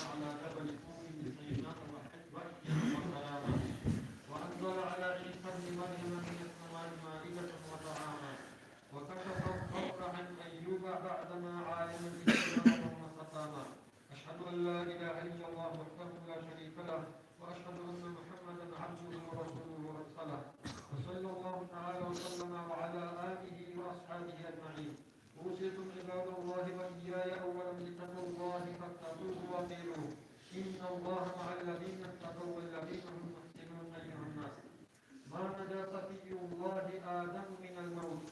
على جبل طور سيناء وحكمة وكلاما وأنزل على عيسى ابن مريم من السماء مائدة وطعاما وكشف الضر عن أيوب بعدما عاين به وسقاما. أشهد أن لا إله إلا الله وحده لا شريك له وأشهد أن محمدا عبده ورسوله ورسوله وصلى الله تعالى وسلم وعلى آله وأصحابه أجمعين. أوصيكم عباد الله وإياي أولا بتقوى الله فاتقوه وأطيعوه إن الله مع الذين اتقوا والذين هم محسنون أيها الناس. ما نجا صفي الله آدم من الموت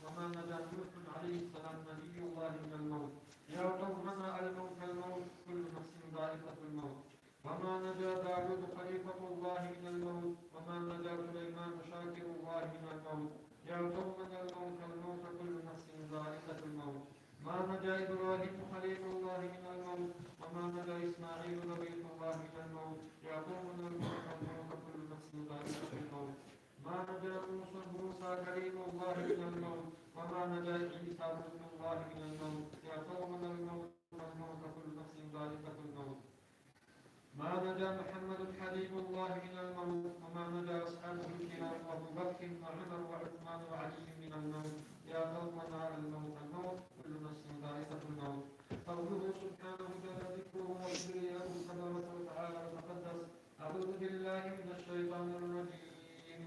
وما نجا نوح عليه السلام نبي الله من الموت. يا قومنا الموت الموت كل نفس ذائقة الموت. وما نجا داود خليفة الله من الموت وما نجا سليمان شاكر الله من الموت. يا قومنا الموت الموت كل نفس ذائقة الموت. ما نجا إبراهيم خليل الله من الموت وما نجا إسماعيل نبي الله من الموت. يا قومنا الموت الموت كل نفس ذائقة الموت. ما نجا موسى كريم الله من الموت وما نجا عيسى ابن الله من الموت. يا قومنا الموت الموت كل نفس ذائقة الموت. ما نجا محمد حبيب الله من الموت وما نجا أصحابه الكرام أبو بكر وعمر وعثمان وعلي من الموت. يا قومنا الموت الموت كل نفس ذائقة الموت. قوله سبحانه جل ذكره وكبرياءه تبارك وتعالى وتقدس. أعوذ بالله من الشيطان الرجيم.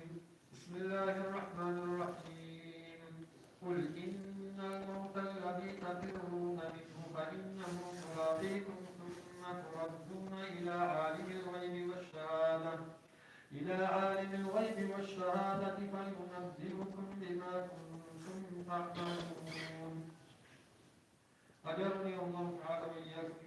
بسم الله الرحمن الرحيم. قل إن الموت الذي تفرون منه فإنه ملاقيكم ثم تردون إلى عالم الغيب والشهادة فينبئكم بما كنتم تعملون. أجرني الله تعالى وإياكم